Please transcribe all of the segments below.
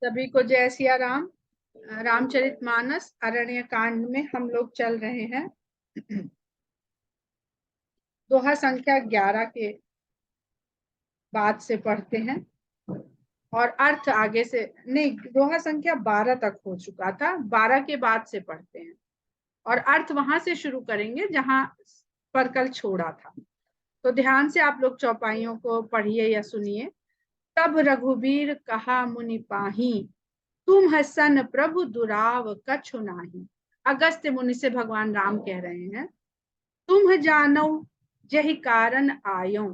सभी को जय सिया राम। रामचरितमानस अरण्य कांड में हम लोग चल रहे हैं। दोहा संख्या 11 के बाद से पढ़ते हैं और अर्थ आगे से नहीं, दोहा संख्या 12 तक हो चुका था, 12 के बाद से पढ़ते हैं और अर्थ वहां से शुरू करेंगे जहां पर कल छोड़ा था। तो ध्यान से आप लोग चौपाइयों को पढ़िए या सुनिए। तब रघुबीर कहा मुनि पाही, तुम हसन प्रभु दुराव कछु नाही। अगस्त्य मुनि से भगवान राम कह रहे हैं, तुम जानौ जहि कारण आयो,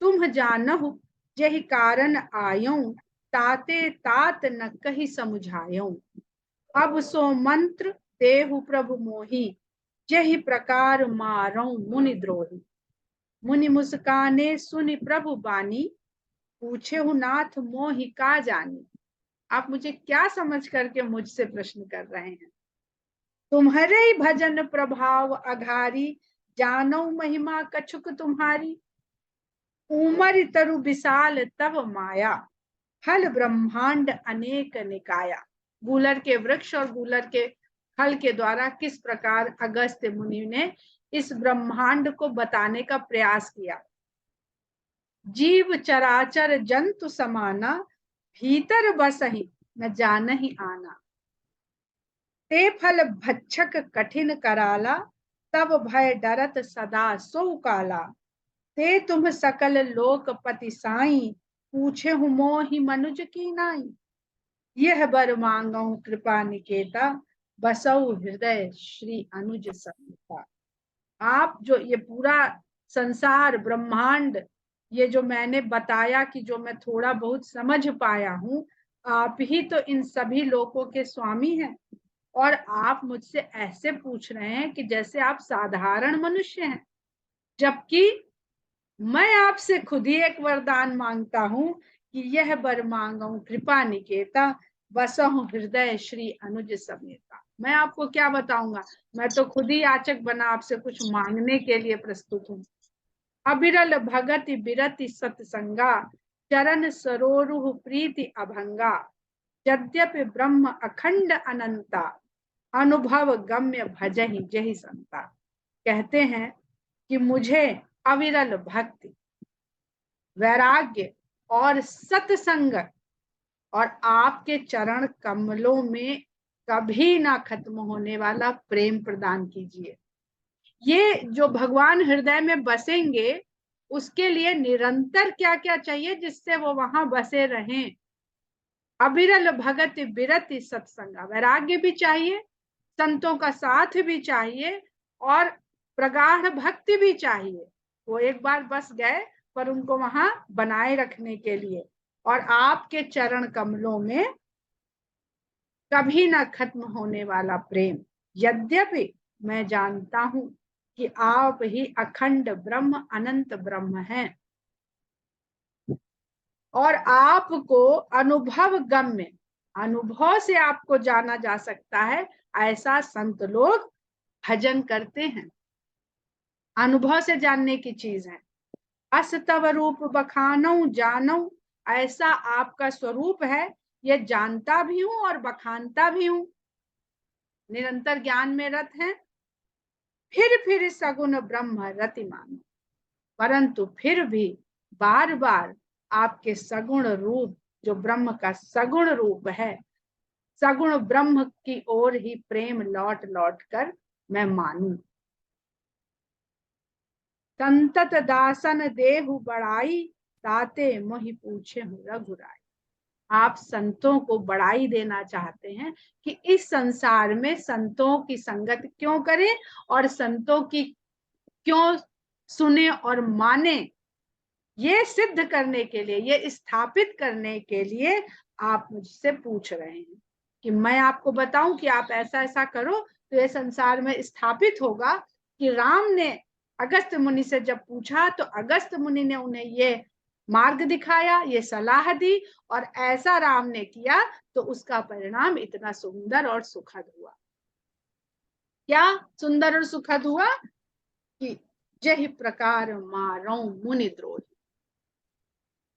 तुम जानहु जहि कारण आयो, ताते तात न कहि समुझायो। अब सो मंत्र देहु प्रभु मोहि, जहि प्रकार मारौ मुनि द्रोही। मुनि मुस्काने सुनि प्रभु बानी, पूछे हु नाथ मोहि का जानी। आप मुझे क्या समझ करके मुझसे प्रश्न कर रहे हैं? तुम्हारे ही भजन प्रभाव अघारी, जानो महिमा कछुक तुम्हारी। उमर तरु विशाल तब माया, फल ब्रह्मांड अनेक निकाया। गूलर के वृक्ष और गूलर के फल के द्वारा किस प्रकार अगस्त्य मुनि ने इस ब्रह्मांड को बताने का प्रयास किया। जीव चराचर जंतु समाना, भीतर बसहि न जानहि आना। ते फल भक्षक कठिन कराला, तब भय डरत सदा सो काला। ते तुम सकल लोकपति साई, पूछे हूँ मोहि मनुज की नाई। यह बर मांगऊ कृपा निकेता, बसऊ हृदय श्री अनुज समेता। आप जो ये पूरा संसार ब्रह्मांड, ये जो मैंने बताया कि जो मैं थोड़ा बहुत समझ पाया हूँ, आप ही तो इन सभी लोगों के स्वामी हैं। और आप मुझसे ऐसे पूछ रहे हैं कि जैसे आप साधारण मनुष्य हैं, जबकि मैं आपसे खुद ही एक वरदान मांगता हूं कि यह वर मांगू कृपा निकेता, बसहु हृदय श्री अनुज समेता। मैं आपको क्या बताऊंगा, मैं तो खुद ही याचक बना आपसे कुछ मांगने के लिए प्रस्तुत हूँ। अबिरल भगति बिरति सत्संगा, चरण सरोरुह प्रीति अभंगा। यद्यपि ब्रह्म अखंड अनंता, अनुभव गम्य भजहि जहि संता। कहते हैं कि मुझे अविरल भक्ति, वैराग्य और सत्संग और आपके चरण कमलों में कभी ना खत्म होने वाला प्रेम प्रदान कीजिए। ये जो भगवान हृदय में बसेंगे, उसके लिए निरंतर क्या क्या चाहिए जिससे वो वहां बसे रहें। अविरल भगत बिरति सत्संगा, वैराग्य भी चाहिए, संतों का साथ भी चाहिए और प्रगाढ़ भक्ति भी चाहिए। वो एक बार बस गए पर उनको वहां बनाए रखने के लिए। और आपके चरण कमलों में कभी ना खत्म होने वाला प्रेम। यद्यपि मैं जानता हूं कि आप ही अखंड ब्रह्म अनंत ब्रह्म हैं और आपको अनुभव गम्य, अनुभव से आपको जाना जा सकता है, ऐसा संत लोग भजन करते हैं। अनुभव से जानने की चीज है। अस तव रूप बखानऊ जानऊ, ऐसा आपका स्वरूप है, ये जानता भी हूं और बखानता भी हूं। निरंतर ज्ञान में रत हैं। फिर सगुन ब्रह्म रति मानो, परंतु फिर भी बार बार आपके सगुण रूप, जो ब्रह्म का सगुण रूप है, सगुण ब्रह्म की ओर ही प्रेम लौट लौट कर मैं मानूं। संतत दासन देहु बड़ाई, ताते मोहि पूछे हूँ रघुराई। आप संतों को बड़ाई देना चाहते हैं कि इस संसार में संतों की संगत क्यों करें और संतों की क्यों सुने और माने। ये सिद्ध करने के लिए, ये स्थापित करने के लिए आप मुझसे पूछ रहे हैं कि मैं आपको बताऊं कि आप ऐसा ऐसा करो तो ये संसार में स्थापित होगा। कि राम ने अगस्त्य मुनि से जब पूछा तो अगस्त्य मुनि ने उन्हें ये मार्ग दिखाया, ये सलाह दी और ऐसा राम ने किया तो उसका परिणाम इतना सुंदर और सुखद हुआ। क्या सुंदर और सुखद हुआ कि जहि प्रकार मारौ मुनि द्रोही।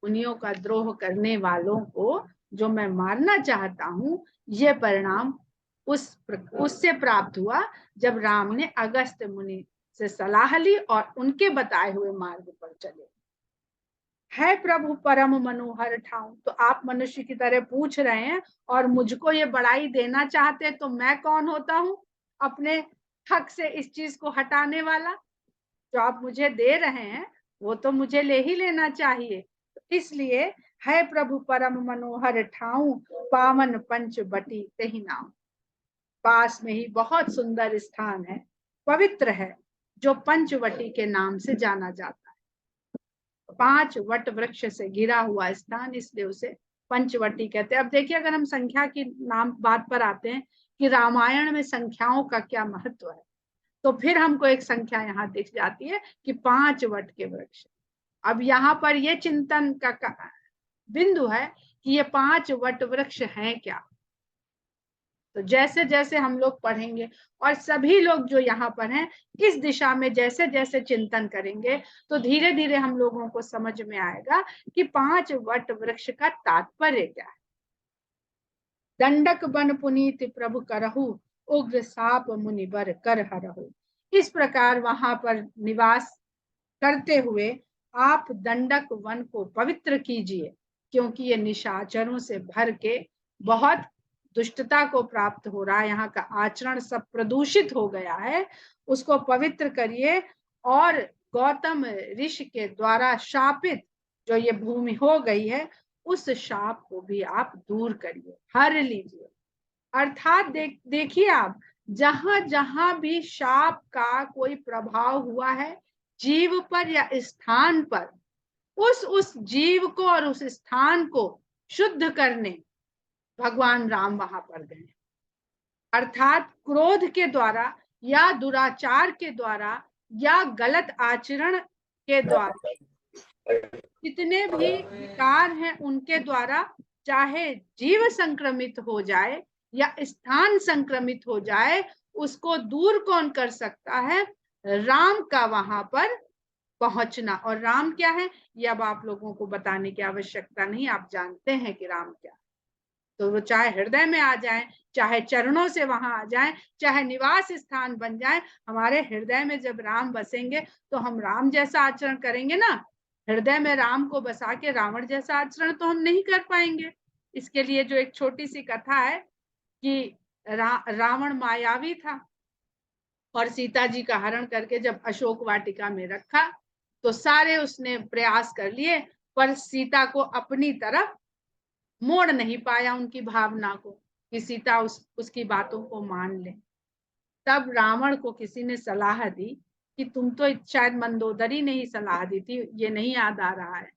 मुनियों का द्रोह करने वालों को जो मैं मारना चाहता हूँ, ये परिणाम उससे प्राप्त हुआ जब राम ने अगस्त्य मुनि से सलाह ली और उनके बताए हुए मार्ग पर चले। है प्रभु परम मनोहर ठाऊं। तो आप मनुष्य की तरह पूछ रहे हैं और मुझको ये बड़ाई देना चाहते, तो मैं कौन होता हूँ अपने हक से इस चीज को हटाने वाला? जो आप मुझे दे रहे हैं वो तो मुझे ले ही लेना चाहिए। इसलिए है प्रभु परम मनोहर ठाऊं, पावन पंच बटी तेहि नाम। पास में ही बहुत सुंदर स्थान है, पवित्र है, जो पंचवटी के नाम से जाना जाता है। 5 वट वृक्ष से घिरा हुआ स्थान, इसलिए उसे पंचवटी कहते हैं। अब देखिए, अगर हम संख्या की नाम बात पर आते हैं कि रामायण में संख्याओं का क्या महत्व है, तो फिर हमको एक संख्या यहाँ दिख जाती है कि 5 वट के वृक्ष। अब यहाँ पर ये चिंतन का बिंदु है कि ये 5 वट वृक्ष हैं क्या। तो जैसे जैसे हम लोग पढ़ेंगे और सभी लोग जो यहाँ पर हैं इस दिशा में जैसे जैसे चिंतन करेंगे, तो धीरे धीरे हम लोगों को समझ में आएगा कि 5 वट वृक्ष का तात्पर्य क्या है। दंडक बन पुनीत प्रभु करहु, उग्र साप मुनि बर कर हरहु। इस प्रकार वहां पर निवास करते हुए आप दंडक वन को पवित्र कीजिए, क्योंकि ये निशाचरों से भर के बहुत दुष्टता को प्राप्त हो रहा है, यहाँ का आचरण सब प्रदूषित हो गया है, उसको पवित्र करिए। और गौतम ऋषि के द्वारा शापित जो ये भूमि हो गई है, उस शाप को भी आप दूर करिए, हर लीजिए। अर्थात देखिए आप, जहां जहां भी शाप का कोई प्रभाव हुआ है जीव पर या स्थान पर, उस जीव को और उस स्थान को शुद्ध करने भगवान राम वहां पर गए। अर्थात क्रोध के द्वारा या दुराचार के द्वारा या गलत आचरण के द्वारा जितने भी विकार हैं उनके द्वारा चाहे जीव संक्रमित हो जाए या स्थान संक्रमित हो जाए, उसको दूर कौन कर सकता है? राम का वहां पर पहुंचना। और राम क्या है ये अब आप लोगों को बताने की आवश्यकता नहीं, आप जानते हैं कि राम क्या है। तो वो चाहे हृदय में आ जाए, चाहे चरणों से वहां आ जाए, चाहे निवास स्थान बन जाए, हमारे हृदय में जब राम बसेंगे तो हम राम जैसा आचरण करेंगे ना। हृदय में राम को बसा के रावण जैसा आचरण तो हम नहीं कर पाएंगे। इसके लिए जो एक छोटी सी कथा है कि रावण मायावी था और सीता जी का हरण करके जब अशोक वाटिका में रखा, तो सारे उसने प्रयास कर लिए, पर सीता को अपनी तरफ मोड़ नहीं पाया, उनकी भावना को, कि सीता उसकी बातों को मान ले। तब रावण को किसी ने सलाह दी कि तुम तो शायद मंदोदरी ने ही सलाह दी थी, ये नहीं याद आ रहा है,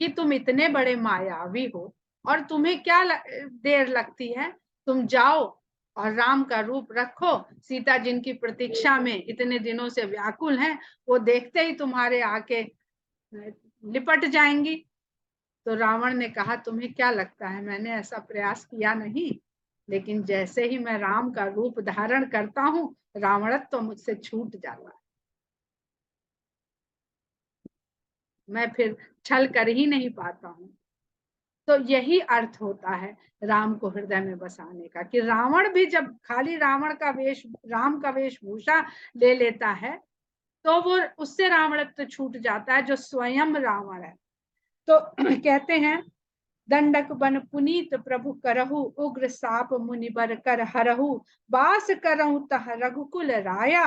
कि तुम इतने बड़े मायावी हो और तुम्हें क्या देर लगती है, तुम जाओ और राम का रूप रखो। सीता जिनकी प्रतीक्षा में इतने दिनों से व्याकुल हैं, वो देखते ही तुम्हारे आके लिपट जाएंगी। तो रावण ने कहा, तुम्हें क्या लगता है मैंने ऐसा प्रयास किया नहीं, लेकिन जैसे ही मैं राम का रूप धारण करता हूं, रावणत्व तो मुझसे छूट जाता है, मैं फिर छल कर ही नहीं पाता हूं। तो यही अर्थ होता है राम को हृदय में बसाने का, कि रावण भी जब खाली राम का वेशभूषा ले लेता है, तो वो उससे रावणत्व छूट जाता है जो स्वयं रावण है। तो कहते हैं, दंडक बन पुनीत प्रभु करहु, उग्र साप मुनि बर कर हरहु, बास करहु तह रघुकुल राया।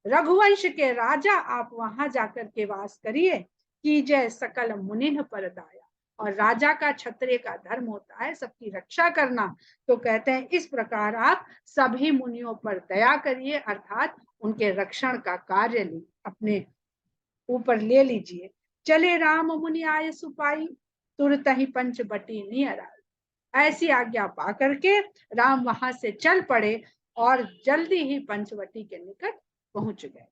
रघुवंश के राजा आप वहां जाकर के वास करिए, कीजय सकल मुनिन पर दाया। और राजा का क्षत्रिय का धर्म होता है सबकी रक्षा करना। तो कहते हैं इस प्रकार आप सभी मुनियों पर दया करिए, अर्थात उनके रक्षण का कार्य अपने ऊपर ले लीजिए। चले राम मुनि आय सुपाई, तुरत ही पंचवटी नियर। ऐसी आज्ञा पा करके राम वहां से चल पड़े और जल्दी ही पंचवटी के निकट पहुंच गए।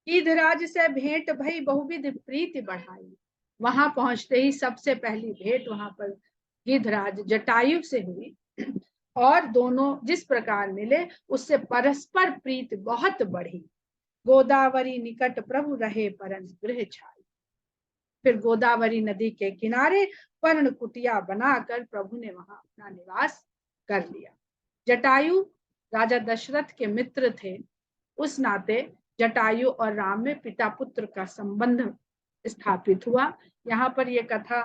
ईधराज से भेंट भई बहुविध प्रीति बढ़ाई। वहां पहुंचते ही सबसे पहली भेंट वहां पर गिधराज जटायु से हुई, और दोनों जिस प्रकार मिले उससे परस्पर प्रीति बहुत बढ़ी। गोदावरी निकट प्रभु रहे परन गृह छाई। फिर गोदावरी नदी के किनारे पर्ण कुटिया बनाकर प्रभु ने वहां अपना निवास कर लिया। जटायु राजा दशरथ के मित्र थे, उस नाते जटायु और राम में पिता पुत्र का संबंध स्थापित हुआ। यहाँ पर यह कथा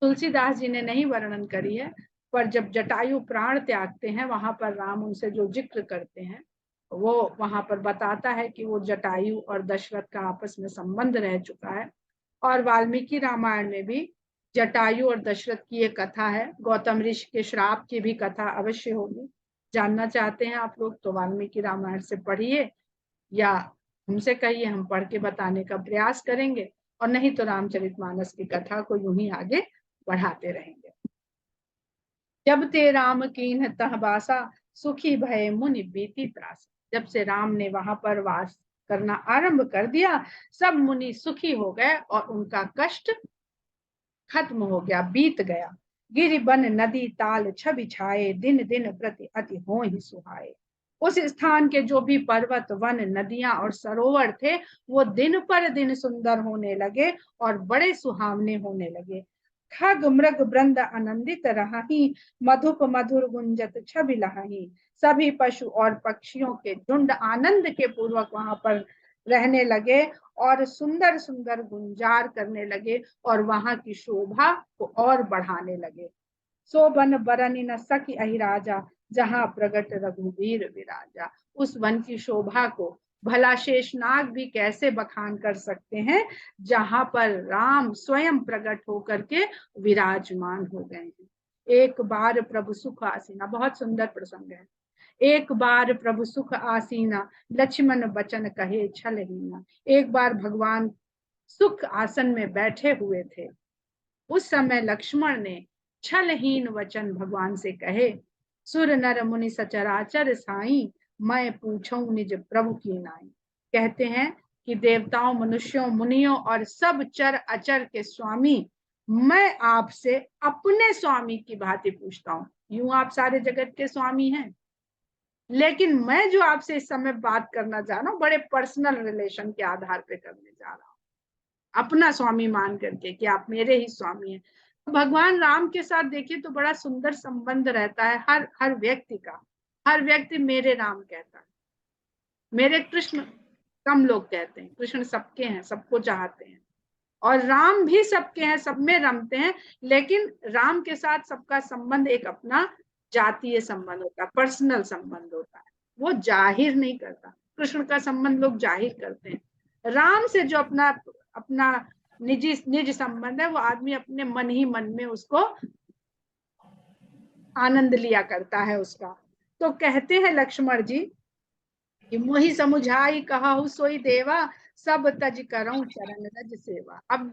तुलसीदास जी ने नहीं वर्णन करी है, पर जब जटायु प्राण त्यागते हैं वहां पर राम उनसे जो जिक्र करते हैं वो वहां पर बताता है कि वो जटायु और दशरथ का आपस में संबंध रह चुका है। और वाल्मीकि रामायण में भी जटायु और दशरथ की एक कथा है। गौतम ऋषि के श्राप की भी कथा अवश्य होगी। जानना चाहते हैं आप लोग तो वाल्मीकि रामायण से पढ़िए या हमसे कहिए, हम पढ़ के बताने का प्रयास करेंगे, और नहीं तो रामचरितमानस की कथा को यूं ही आगे बढ़ाते रहेंगे। जब ते राम कीन्ह तह बासा, सुखी भय मुनि बीती त्रास। जब से राम ने वहां पर वास करना आरंभ कर दिया, सब मुनि सुखी हो गए और उनका कष्ट खत्म हो गया, बीत गया। गिरि बन नदी ताल छवि छाए, दिन दिन प्रति अति होहि सुहाए। उस स्थान के जो भी पर्वत वन नदियां और सरोवर थे वो दिन पर दिन सुंदर होने लगे और बड़े सुहावने होने लगे। खग मृग वृंद आनंदित रही, मधुप मधुर गुंजत छवि लहही। सभी पशु और पक्षियों के झुंड आनंद के पूर्वक वहां पर रहने लगे और सुंदर सुंदर गुंजार करने लगे और वहां की शोभा को और बढ़ाने लगे। सो वन बरनि न सकी अहि राजा, जहां प्रगट रघुवीर विराजा। उस वन की शोभा को भला शेषनाग भी कैसे बखान कर सकते हैं, जहां पर राम स्वयं प्रकट होकर के विराजमान हो गए हैं। एक बार प्रभु सुख आसीना, बहुत सुंदर प्रसंग है। एक बार प्रभु सुख आसीना, लक्ष्मण बचन कहे छलहीना। एक बार भगवान सुख आसन में बैठे हुए थे, उस समय लक्ष्मण ने छलहीन वचन भगवान से कहे, सुर नर मुनि सचराचर साई, मैं पूछूं निज प्रभु की नाई। कहते हैं कि देवताओं मनुष्यों मुनियों और सब चर अचर के स्वामी, मैं आपसे अपने स्वामी की भांति पूछता हूँ। यूं आप सारे जगत के स्वामी हैं, लेकिन मैं जो आपसे इस समय बात करना चाह रहा हूँ बड़े पर्सनल रिलेशन के आधार पे करने जा रहा हूँ, अपना स्वामी मान करके कि आप मेरे ही स्वामी हैं। तो भगवान राम के साथ देखिए तो बड़ा सुंदर संबंध रहता है हर हर व्यक्ति का। हर व्यक्ति मेरे राम कहता है, मेरे कृष्ण कम लोग कहते हैं। कृष्ण सबके हैं, सबको चाहते हैं, और राम भी सबके हैं, सब में रमते हैं। लेकिन राम के साथ सबका संबंध एक अपना जातीय संबंध होता है, पर्सनल संबंध होता है, वो जाहिर नहीं करता। कृष्ण का संबंध लोग जाहिर करते हैं। राम से जो अपना अपना निज संबंध है वो आदमी अपने मन ही मन में उसको आनंद लिया करता है उसका। तो कहते हैं लक्ष्मण जी कि मोहि समुझाई कहु सोई देवा, सब तज करऊं चरण रज सेवा। अब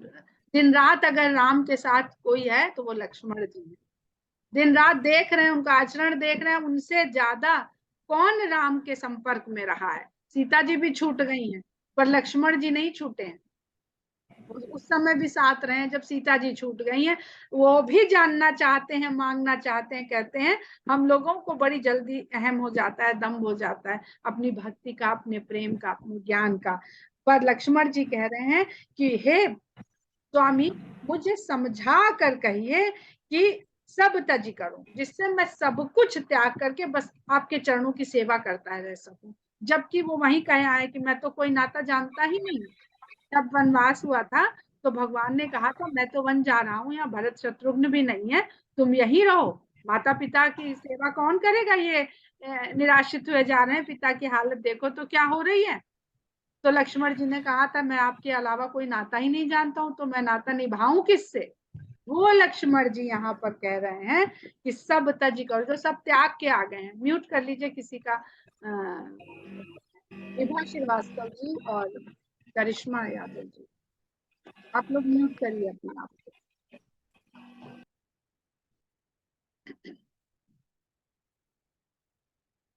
दिन रात अगर राम के साथ कोई है तो वो लक्ष्मण जी है। दिन रात देख रहे हैं, उनका आचरण देख रहे हैं। उनसे ज्यादा कौन राम के संपर्क में रहा है। सीता जी भी छूट गई हैं, पर लक्ष्मण जी नहीं छूटे हैं। उस समय भी साथ रहे जब सीता जी छूट गई हैं। वो भी जानना चाहते हैं, मांगना चाहते हैं। कहते हैं हम लोगों को बड़ी जल्दी अहम हो जाता है, दम हो जाता है अपनी भक्ति का, अपने प्रेम का, अपने ज्ञान का। पर लक्ष्मण जी कह रहे हैं कि हे स्वामी, मुझे समझा कर कहिए कि सब तज करूं, जिससे मैं सब कुछ त्याग करके बस आपके चरणों की सेवा करता रह सकूं। जबकि वो वहीं कहे आए कि मैं तो कोई नाता जानता ही नहीं। जब वनवास हुआ था तो भगवान ने कहा था मैं तो वन जा रहा हूँ, यहाँ भरत शत्रुघ्न भी नहीं है, तुम यहीं रहो। माता पिता की सेवा कौन करेगा। ये निराश्रित हुए जा रहे हैं, पिता की हालत देखो तो क्या हो रही है। तो लक्ष्मण जी ने कहा था मैं आपके अलावा कोई नाता ही नहीं जानता हूँ, तो मैं नाता निभाऊं किससे। वो लक्ष्मण जी यहाँ पर कह रहे हैं कि सब तज करो, जो सब त्याग के आ गए हैं। म्यूट कर लीजिए किसी का, विभा श्रीवास्तव जी और करिश्मा यादव जी, आप लोग म्यूट करिए अपने आप को।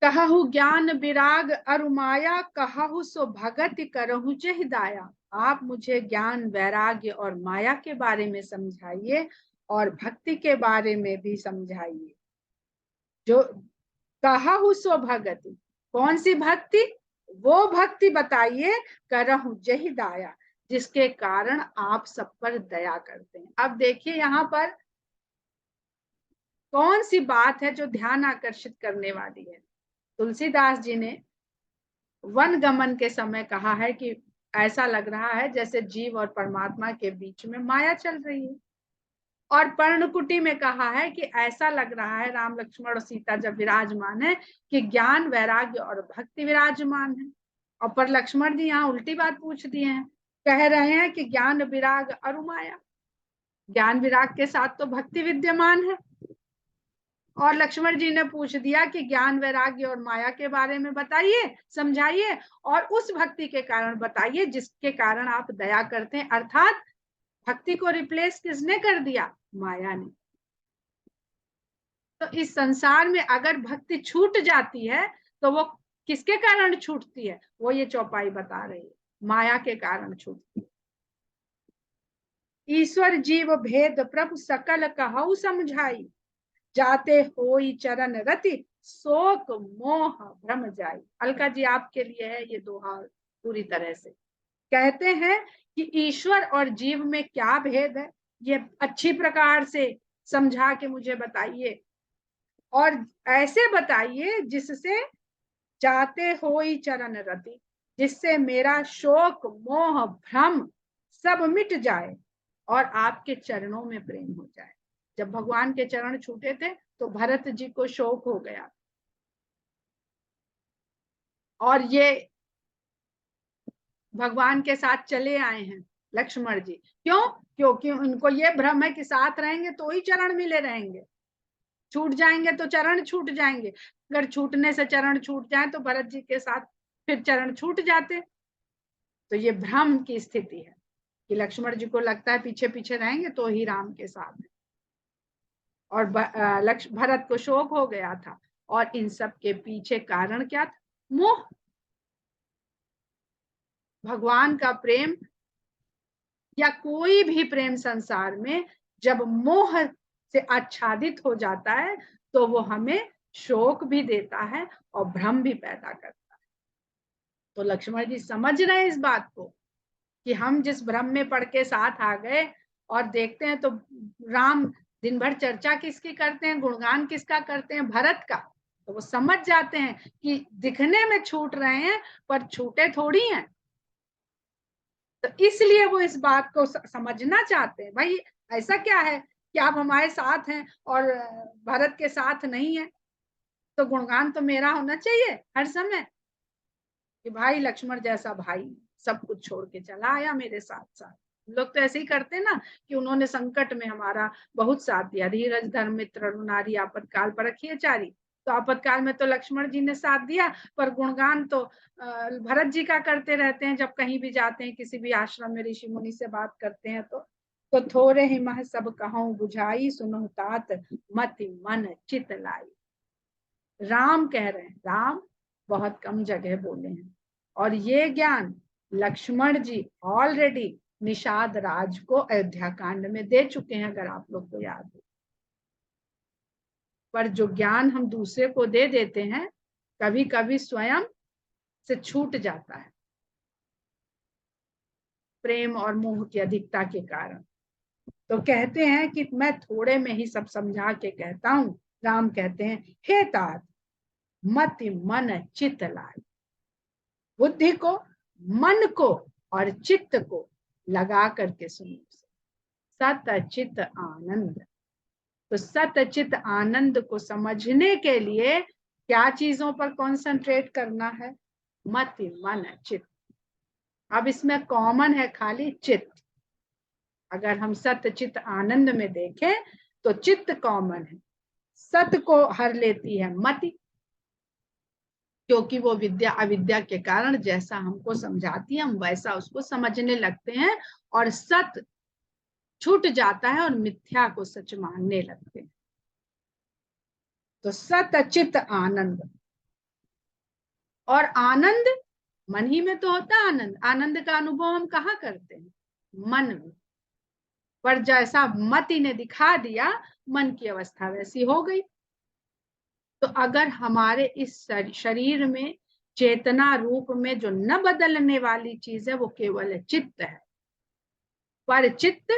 कहु ज्ञान विराग अरुमाया, कहु सो भगत करहु चहि दाया। आप मुझे ज्ञान वैराग्य और माया के बारे में समझाइए और भक्ति के बारे में भी समझाइए। जो कहु सो भगति, कौन सी भक्ति, वो भक्ति बताइए। करहु जहि दाया, जिसके कारण आप सब पर दया करते हैं। अब देखिए यहाँ पर कौन सी बात है जो ध्यान आकर्षित करने वाली है। तुलसीदास जी ने वन गमन के समय कहा है कि ऐसा लग रहा है जैसे जीव और परमात्मा के बीच में माया चल रही है। और पर्णकुटी में कहा है कि ऐसा लग रहा है राम लक्ष्मण और सीता जब विराजमान है कि ज्ञान वैराग्य और भक्ति विराजमान है। और पर लक्ष्मण जी यहाँ उल्टी बात पूछ दिए हैं, कह रहे हैं कि ज्ञान विराग और माया। ज्ञान विराग के साथ तो भक्ति विद्यमान है। और लक्ष्मण जी ने पूछ दिया कि ज्ञान वैराग्य और माया के बारे में बताइए, समझाइए, और उस भक्ति के कारण बताइए जिसके कारण आप दया करते हैं। अर्थात भक्ति को रिप्लेस किसने कर दिया? माया ने। तो इस संसार में अगर भक्ति छूट जाती है तो वो किसके कारण छूटती है? वो ये चौपाई बता रही है, माया के कारण छूटती है। ईश्वर जीव भेद प्रभु सकल कहु समझाई, जाते होई चरण रति शोक मोह भ्रम जाई। अलका जी आपके लिए है ये दोहा पूरी तरह से। कहते हैं कि ईश्वर और जीव में क्या भेद है, ये अच्छी प्रकार से समझा के मुझे बताइए, और ऐसे बताइए जिससे जाते होई चरण रति, जिससे मेरा शोक मोह भ्रम सब मिट जाए और आपके चरणों में प्रेम हो जाए। जब भगवान के चरण छूटे थे तो भरत जी को शोक हो गया, और ये भगवान के साथ चले आए हैं लक्ष्मण जी। क्यों? क्योंकि उनको ये भ्रम है कि साथ रहेंगे तो ही चरण मिले रहेंगे, छूट जाएंगे तो चरण छूट जाएंगे। अगर छूटने से चरण छूट जाए तो भरत जी के साथ फिर चरण छूट जाते। तो ये भ्रम की स्थिति है कि लक्ष्मण जी को लगता है पीछे पीछे रहेंगे तो ही राम के साथ है, और भरत को शोक हो गया था। और इन सब के पीछे कारण क्या था? मोह। भगवान का प्रेम या कोई भी प्रेम संसार में जब मोह से आच्छादित हो जाता है तो वो हमें शोक भी देता है और भ्रम भी पैदा करता है। तो लक्ष्मण जी समझ रहे हैं इस बात को कि हम जिस भ्रम में पड़ के साथ आ गए, और देखते हैं तो राम दिन भर चर्चा किसकी करते हैं, गुणगान किसका करते हैं? भरत का। तो वो समझ जाते हैं कि दिखने में छूट रहे हैं पर छूटे थोड़ी हैं। तो इसलिए वो इस बात को समझना चाहते हैं, भाई ऐसा क्या है कि आप हमारे साथ हैं और भरत के साथ नहीं है, तो गुणगान तो मेरा होना चाहिए हर समय कि भाई लक्ष्मण जैसा भाई सब कुछ छोड़ के चला आया मेरे साथ साथ। लोग तो ऐसे ही करते ना कि उन्होंने संकट में हमारा बहुत साथ दिया, धीरज धर्म मित्र नारी आपातकाल पर रखिए चारी। तो आपातकाल में तो लक्ष्मण जी ने साथ दिया, पर गुणगान तो भरत जी का करते रहते हैं। जब कहीं भी जाते हैं, किसी भी आश्रम में ऋषि मुनि से बात करते हैं तो थोड़े ही मह सब कहूं बुझाई, सुनो तात मति मन चित लाई। राम कह रहे हैं, राम बहुत कम जगह बोले हैं, और ये ज्ञान लक्ष्मण जी ऑलरेडी निषाद राज को अयोध्या कांड में दे चुके हैं, अगर आप लोग को याद हो। पर जो ज्ञान हम दूसरे को दे देते हैं कभी कभी स्वयं से छूट जाता है प्रेम और मोह की अधिकता के कारण। तो कहते हैं कि मैं थोड़े में ही सब समझा के कहता हूं। राम कहते हैं, हे तात मति मन चित लाए, बुद्धि को, मन को और चित्त को लगा करके सुनो। सत चित आनंद। तो सत चित आनंद को समझने के लिए क्या चीजों पर कंसंट्रेट करना है? मति मन चित्त। अब इसमें कॉमन है खाली चित्त। अगर हम सत चित आनंद में देखें तो चित्त कॉमन है, सत को हर लेती है मति, क्योंकि वो विद्या अविद्या के कारण जैसा हमको समझाती है हम वैसा उसको समझने लगते हैं, और सत छूट जाता है और मिथ्या को सच मानने लगते हैं। तो सत चित आनंद। और आनंद मन ही में तो होता है। आनंद, आनंद का अनुभव हम कहाँ करते हैं? मन में। पर जैसा मति ने दिखा दिया मन की अवस्था वैसी हो गई। तो अगर हमारे इस शरीर में चेतना रूप में जो न बदलने वाली चीज है वो केवल चित्त है, पर चित्त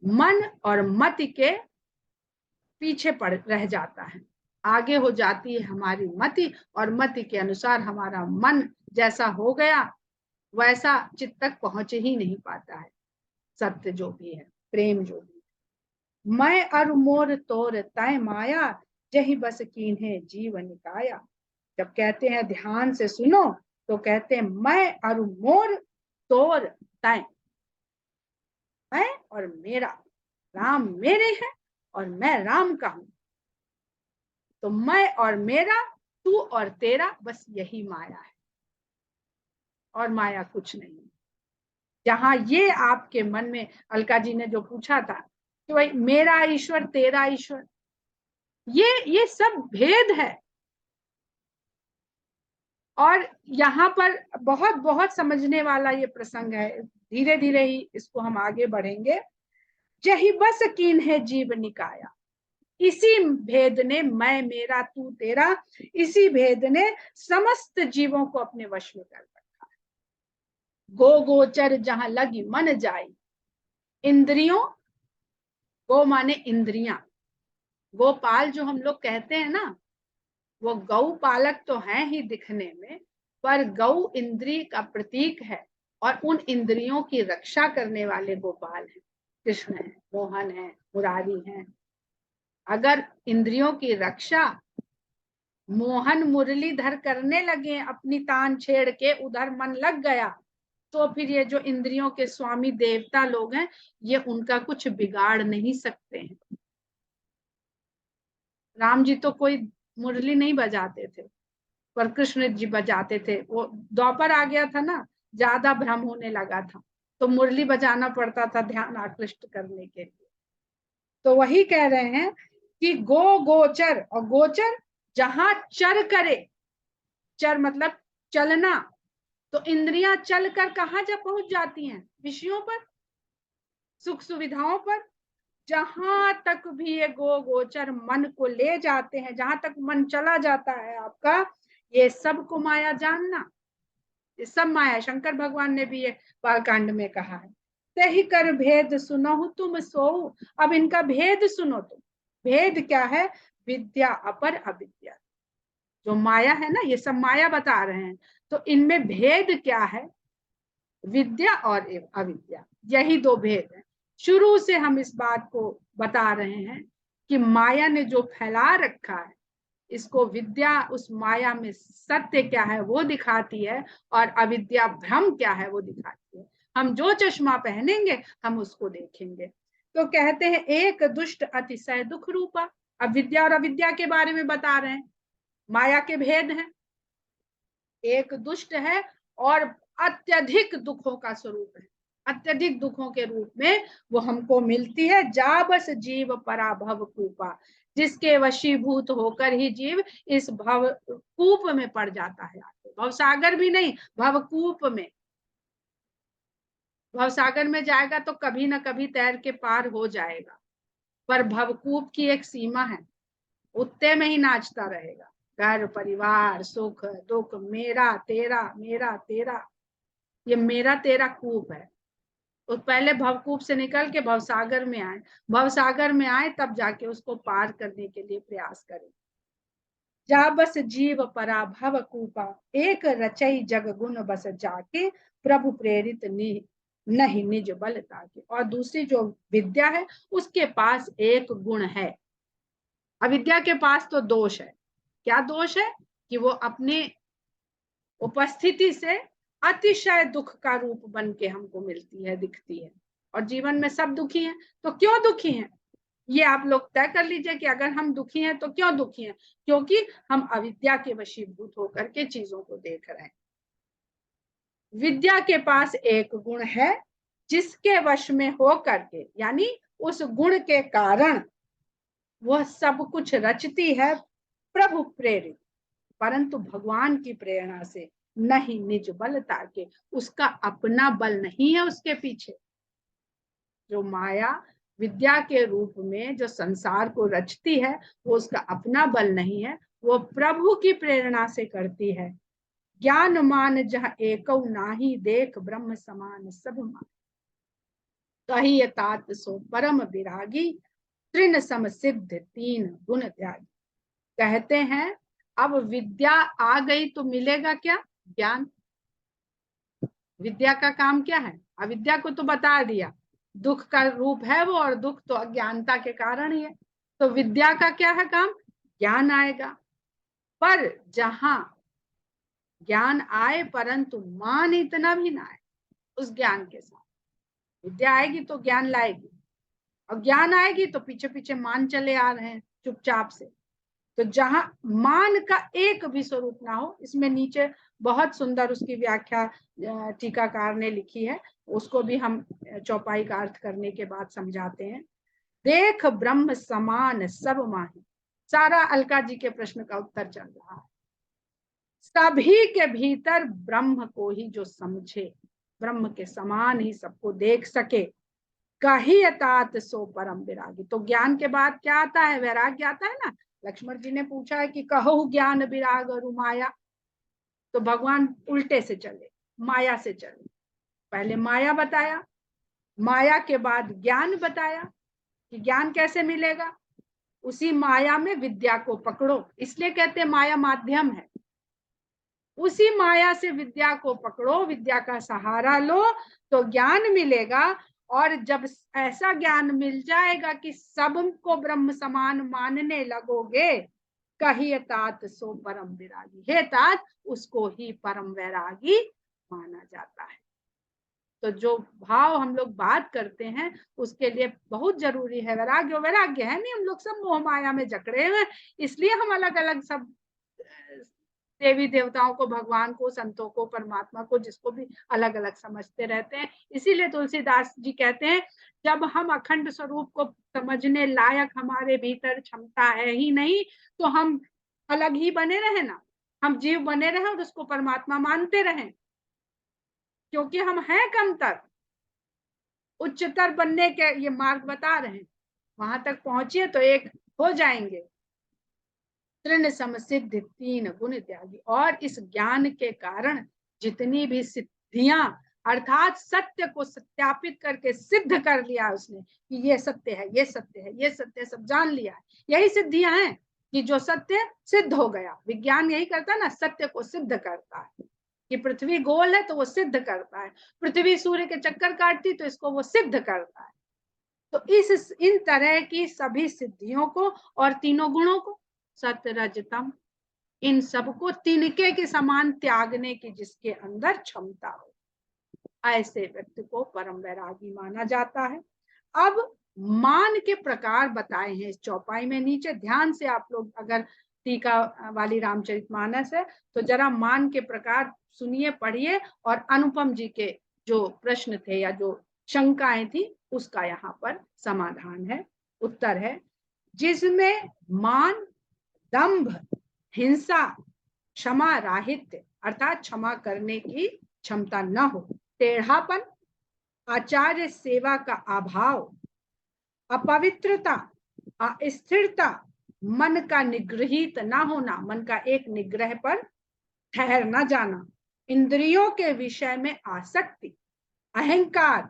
मन और मति के पीछे पड़ रह जाता है। आगे हो जाती है हमारी मति, और मति के अनुसार हमारा मन जैसा हो गया वैसा चित्त तक पहुंच ही नहीं पाता है। सत्य जो भी है, प्रेम जो भी है। मैं अरु मोर तोर तय माया, जही बस कीन्हे जीव निकाया। जब कहते हैं ध्यान से सुनो, तो कहते हैं मैं अरु मोर तोर तय, मैं और मेरा, राम मेरे हैं और मैं राम का हूं। तो मैं और मेरा, तू और तेरा, बस यही माया है, और माया कुछ नहीं। जहां ये आपके मन में, अलका जी ने जो पूछा था कि भाई मेरा ईश्वर तेरा ईश्वर, ये सब भेद है। और यहाँ पर बहुत बहुत समझने वाला ये प्रसंग है, धीरे धीरे ही इसको हम आगे बढ़ेंगे। जही बस कीन है जीव निकाया, इसी भेद ने, मैं मेरा तू तेरा, इसी भेद ने समस्त जीवों को अपने वश में कर रखा है। गो गोचर जहां लगी मन जाई, इंद्रियों, गो माने इंद्रियां, गोपाल जो हम लोग कहते हैं ना, वो गौ पालक तो है ही दिखने में, पर गौ इंद्रिय का प्रतीक है, और उन इंद्रियों की रक्षा करने वाले गोपाल हैं, कृष्ण है, मोहन है, मुरारी हैं। अगर इंद्रियों की रक्षा मोहन मुरलीधर करने लगे, अपनी तान छेड़ के उधर मन लग गया, तो फिर ये जो इंद्रियों के स्वामी देवता लोग हैं, ये उनका कुछ बिगाड़ नहीं सकते हैं। राम जी तो कोई मुरली नहीं बजाते थे, पर कृष्ण जी बजाते थे। वो द्वापर आ गया था ना, ज्यादा भ्रम होने लगा था, तो मुरली बजाना पड़ता था ध्यान आकृष्ट करने के लिए। तो वही कह रहे हैं कि गो गोचर, और गोचर जहां चर करे, चर मतलब चलना, तो इंद्रियां चलकर कहाँ जब पहुंच जाती हैं, विषयों पर, सुख सुविधाओं पर। जहां तक भी ये गो गोचर मन को ले जाते हैं, जहां तक मन चला जाता है आपका, ये सबको माया जानना, ये सब माया। शंकर भगवान ने भी ये बालकांड में कहा है, तही कर भेद सुनहु तुम सो। अब इनका भेद सुनो तुम। भेद क्या है? विद्या अपर अविद्या, जो माया है ना, ये सब माया बता रहे हैं, तो इनमें भेद क्या है? विद्या और अविद्या, यही दो भेद है। शुरू से हम इस बात को बता रहे हैं कि माया ने जो फैला रखा है, इसको विद्या उस माया में सत्य क्या है वो दिखाती है, और अविद्या भ्रम क्या है वो दिखाती है। हम जो चश्मा पहनेंगे हम उसको देखेंगे। तो कहते हैं एक दुष्ट अतिशय दुख रूपा। अब विद्या और अविद्या के बारे में बता रहे हैं, माया के भेद हैं। एक दुष्ट है और अत्यधिक दुखों का स्वरूप है, अत्यधिक दुखों के रूप में वो हमको मिलती है। जा बस जीव पराभव कूपा, जिसके वशीभूत होकर ही जीव इस भव कूप में पड़ जाता है। भव सागर भी नहीं, भवकूप में। भव सागर में जाएगा तो कभी ना कभी तैर के पार हो जाएगा, पर भवकूप की एक सीमा है, उतने में ही नाचता रहेगा। घर परिवार सुख दुख, मेरा तेरा, ये मेरा तेरा कूप है। तो पहले भवकूप से निकल के भवसागर में आए, भवसागर में आए तब जाके उसको पार करने के लिए प्रयास करें। जा बस जीव परा भव कूपा, एक रचई जग गुण बस जाके, प्रभु प्रेरित नहीं निज बल ताके। और दूसरी जो विद्या है, उसके पास एक गुण है। अविद्या के पास तो दोष है। क्या दोष है? कि वो अपने उपस्थिति से अतिशय दुख का रूप बन के हमको मिलती है, दिखती है। और जीवन में सब दुखी हैं, तो क्यों दुखी हैं ये आप लोग तय कर लीजिए कि अगर हम दुखी हैं तो क्यों दुखी हैं? क्योंकि हम अविद्या के वशीभूत होकर के चीजों को देख रहे हैं। विद्या के पास एक गुण है, जिसके वश में हो करके, यानी उस गुण के कारण वह सब कुछ रचती है, प्रभु प्रेरित, परंतु भगवान की प्रेरणा से नहीं निज बल ताके। उसका अपना बल नहीं है उसके पीछे। जो माया विद्या के रूप में जो संसार को रचती है, वो उसका अपना बल नहीं है, वो प्रभु की प्रेरणा से करती है। ज्ञान मान जह एकौ नाही, देख ब्रह्म समान सब मान। कही तात सो परम विरागी, तृण सम सिद्ध तीन गुण त्यागी। कहते हैं अब विद्या आ गई तो मिलेगा क्या? ज्ञान। विद्या का काम क्या है? अविद्या को तो बता दिया, दुख का रूप है वो, और दुख तो अज्ञानता के कारण ही है। तो विद्या का क्या है काम? ज्ञान आएगा। पर जहां ज्ञान आए परंतु मान इतना भी ना आए उस ज्ञान के साथ। विद्या आएगी तो ज्ञान लाएगी, और ज्ञान आएगी तो पीछे पीछे मान चले आ रहे हैं चुपचाप से। तो जहां मान का एक भी स्वरूप ना हो, इसमें नीचे बहुत सुंदर उसकी व्याख्या टीकाकार ने लिखी है, उसको भी हम चौपाई का अर्थ करने के बाद समझाते हैं। देख ब्रह्म समान सब माही, सारा अलका जी के प्रश्न का उत्तर चल रहा है। सभी के भीतर ब्रह्म को ही जो समझे, ब्रह्म के समान ही सबको देख सके, कही अतात सो परम विरागी। तो ज्ञान के बाद क्या आता है? वैराग्य आता है ना। लक्ष्मण जी ने पूछा है कि कहो ज्ञान विराग और माया, तो भगवान उल्टे से चले, माया से चले। पहले माया बताया, माया के बाद ज्ञान बताया कि ज्ञान कैसे मिलेगा। उसी माया में विद्या को पकड़ो, इसलिए कहते माया माध्यम है। उसी माया से विद्या को पकड़ो, विद्या का सहारा लो तो ज्ञान मिलेगा। और जब ऐसा ज्ञान मिल जाएगा कि सबको ब्रह्म समान मानने लगोगे, कही तात सो परम विरागी, हे तात उसको ही परम वैरागी माना जाता है। तो जो भाव हम लोग बात करते हैं उसके लिए बहुत जरूरी है वैराग्य। वैराग्य है नहीं, हम लोग सब मोह माया में जकड़े हुए, इसलिए हम अलग अलग सब देवी देवताओं को, भगवान को, संतों को, परमात्मा को, जिसको भी अलग अलग समझते रहते हैं। इसीलिए तुलसीदास जी कहते हैं जब हम अखंड स्वरूप को समझने लायक हमारे भीतर क्षमता है ही नहीं, तो हम अलग ही बने रहे ना, हम जीव बने रहे और उसको परमात्मा मानते रहे, क्योंकि हम हैं कमतर। उच्चतर बनने के ये मार्ग बता रहे हैं, वहां तक पहुंचिए तो एक हो जाएंगे। तृण समसिद्ध तीन गुण त्यागी। और इस ज्ञान के कारण जितनी भी सिद्धियां, अर्थात सत्य को सत्यापित करके सिद्ध कर लिया उसने कि ये सत्य है, ये सत्य है, ये सत्य है, सब जान लिया है। यही सिद्धियां हैं कि जो सत्य सिद्ध हो गया। विज्ञान यही करता है ना, सत्य को सिद्ध करता है कि पृथ्वी गोल है तो वो सिद्ध करता है, पृथ्वी सूर्य के चक्कर काटती तो इसको वो सिद्ध करता है। तो इस इन तरह की सभी सिद्धियों को और तीनों गुणों को, सत्य रज तम, इन सबको तिनके के समान त्यागने की जिसके अंदर क्षमता हो, ऐसे व्यक्ति को परम वैरागी माना जाता है। अब मान के प्रकार बताए हैं इस चौपाई में, नीचे ध्यान से आप लोग अगर टीका वाली रामचरितमानस है तो जरा मान के प्रकार सुनिए, पढ़िए, और अनुपम जी के जो प्रश्न थे या जो शंकाएं थी उसका यहाँ पर समाधान है, उत्तर है। जिसमें मान, दंभ, हिंसा, क्षमा राहित्य अर्थात क्षमा करने की क्षमता न हो, टेढ़ापन, आचार्य सेवा का अभाव, अपवित्रता, अस्थिरता, मन का निग्रहित ना होना, मन का एक निग्रह पर ठहर न जाना, इंद्रियों के विषय में आसक्ति, अहंकार,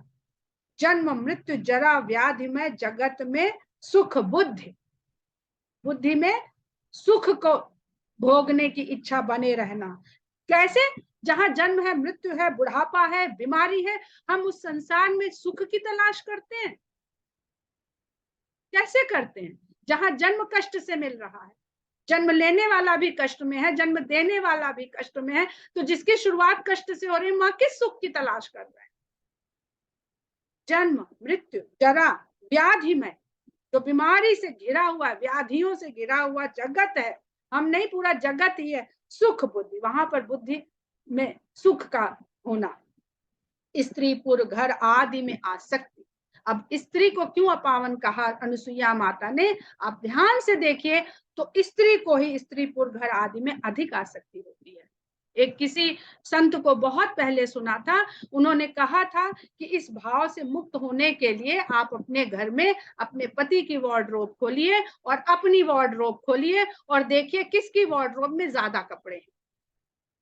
जन्म मृत्यु जरा व्याधि में जगत में सुख बुद्धि, बुद्धि में सुख को भोगने की इच्छा बने रहना। कैसे? जहां जन्म है, मृत्यु है, बुढ़ापा है, बीमारी है, हम उस संसार में सुख की तलाश करते हैं। कैसे करते हैं? जहां जन्म कष्ट से मिल रहा है, जन्म लेने वाला भी कष्ट में है, जन्म देने वाला भी कष्ट में है, तो जिसकी शुरुआत कष्ट से हो रही है, वहां किस सुख की तलाश कर रहे हैं? जन्म मृत्यु जरा व्याधि में, जो बीमारी से घिरा हुआ, व्याधियों से घिरा हुआ जगत है, हम नहीं, पूरा जगत ही है। सुख बुद्धि, वहां पर बुद्धि में सुख का होना, स्त्री पुर घर आदि में आसक्ति। अब स्त्री को क्यों अपावन कहा अनुसुईया माता ने? आप ध्यान से देखिए तो स्त्री को ही स्त्री पुर घर आदि में अधिक आसक्ति होती है। एक किसी संत को बहुत पहले सुना था, उन्होंने कहा था कि इस भाव से मुक्त होने के लिए आप अपने घर में अपने पति की वार्डरोब खोलिए और अपनी वार्डरोब खोलिए और देखिए किसकी वार्डरोब में ज्यादा कपड़े हैं,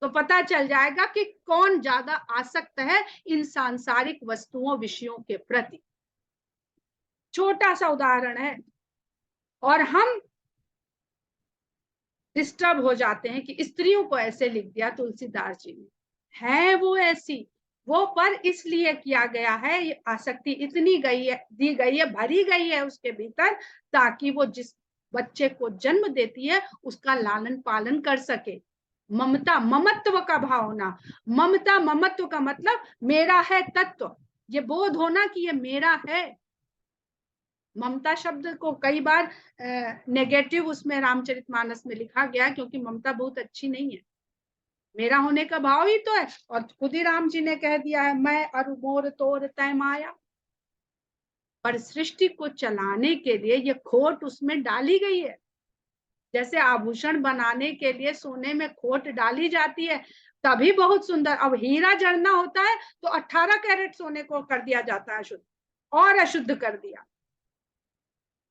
तो पता चल जाएगा कि कौन ज्यादा आसक्त है इन सांसारिक वस्तुओं विषयों के प्रति। छोटा सा उदाहरण है, और हम डिस्टर्ब हो जाते हैं कि स्त्रियों को ऐसे लिख दिया तुलसीदास जी ने। है वो ऐसी, वो पर इसलिए किया गया है, ये आसक्ति इतनी गई है, दी गई है, भरी गई है उसके भीतर, ताकि वो जिस बच्चे को जन्म देती है उसका लालन पालन कर सके। ममता, ममत्व का भाव होना। ममता, ममत्व का मतलब मेरा है तत्व, ये बोध होना कि ये मेरा है। ममता शब्द को कई बार नेगेटिव उसमें रामचरितमानस में लिखा गया, क्योंकि ममता बहुत अच्छी नहीं है, मेरा होने का भाव ही तो है। और खुद ही राम जी ने कह दिया है, मैं अरु मोर तोर तय माया। पर सृष्टि को चलाने के लिए ये खोट उसमें डाली गई है। जैसे आभूषण बनाने के लिए सोने में खोट डाली जाती है, तभी बहुत सुंदर। अब हीरा जड़ना होता है तो 18 कैरेट सोने को कर दिया जाता है शुद्ध, और अशुद्ध कर दिया।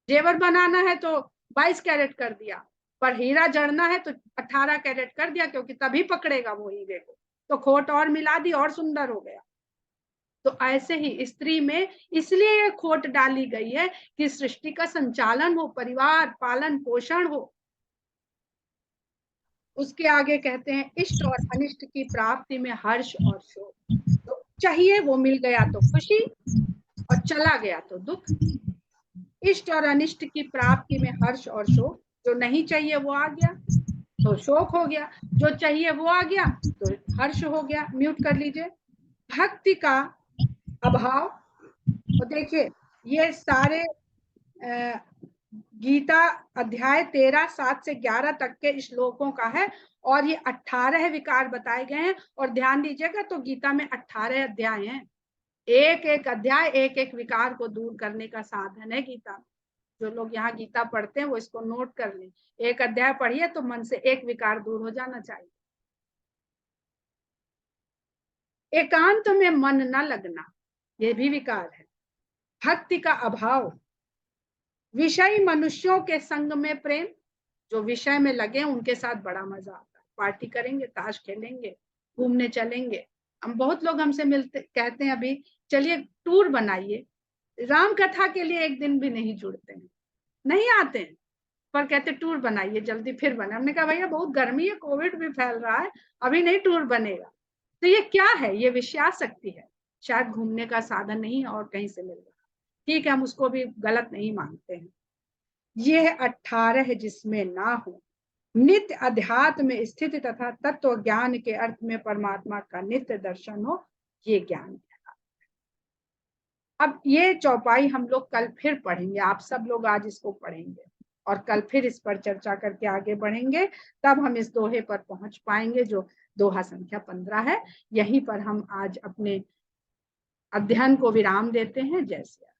जेवर बनाना है तो 22 कैरेट कर दिया, पर हीरा जड़ना है तो 18 कैरेट कर दिया, क्योंकि तभी पकड़ेगा वो हीरे को। तो खोट और मिला दी और सुंदर हो गया। तो ऐसे ही स्त्री में इसलिए खोट डाली गई है कि सृष्टि का संचालन हो, परिवार पालन पोषण हो। उसके आगे कहते हैं, इष्ट और अनिष्ट की प्राप्ति में हर्ष और शोक। तो चाहिए वो मिल गया तो खुशी, और चला गया तो दुख। इष्ट और अनिष्ट की प्राप्ति में हर्ष और शोक, जो नहीं चाहिए वो आ गया तो शोक हो गया, जो चाहिए वो आ गया तो हर्ष हो गया। म्यूट कर लीजिए। भक्ति का अभाव। और देखिए, ये सारे गीता अध्याय 13 7 से 11 तक के श्लोकों का है, और ये 18 विकार बताए गए हैं। और ध्यान दीजिएगा, तो गीता में 18 अध्याय हैं, एक एक अध्याय एक एक विकार को दूर करने का साधन है गीता। जो लोग यहाँ गीता पढ़ते हैं वो इसको नोट कर लें, एक अध्याय पढ़िए तो मन से एक विकार दूर हो जाना चाहिए। एकांत में मन न लगना, ये भी विकार है। भक्ति का अभाव। विषय मनुष्यों के संग में प्रेम, जो विषय में लगे उनके साथ बड़ा मजा आता है, पार्टी करेंगे, ताश खेलेंगे, घूमने चलेंगे। हम बहुत लोग हमसे मिलते, कहते हैं अभी चलिए टूर बनाइए, राम कथा के लिए एक दिन भी नहीं जुड़ते हैं, नहीं आते हैं, पर कहते टूर बनाइए जल्दी, फिर बने। हमने कहा भैया बहुत गर्मी है, कोविड भी फैल रहा है, अभी नहीं टूर बनेगा। तो ये क्या है? ये विषयाशक्ति है, शायद घूमने का साधन नहीं और कहीं से मिल रहा। ठीक है, हम उसको भी गलत नहीं मानते हैं। ये 18 जिसमें ना हो, नित्य अध्यात्म में स्थित तथा तत्व ज्ञान के अर्थ में परमात्मा का नित्य दर्शन हो, ये ज्ञान है। अब ये चौपाई हम लोग कल फिर पढ़ेंगे, आप सब लोग आज इसको पढ़ेंगे और कल फिर इस पर चर्चा करके आगे बढ़ेंगे, तब हम इस दोहे पर पहुंच पाएंगे जो दोहा संख्या 15 है। यहीं पर हम आज अपने अध्ययन को विराम देते हैं। जय श्री राम।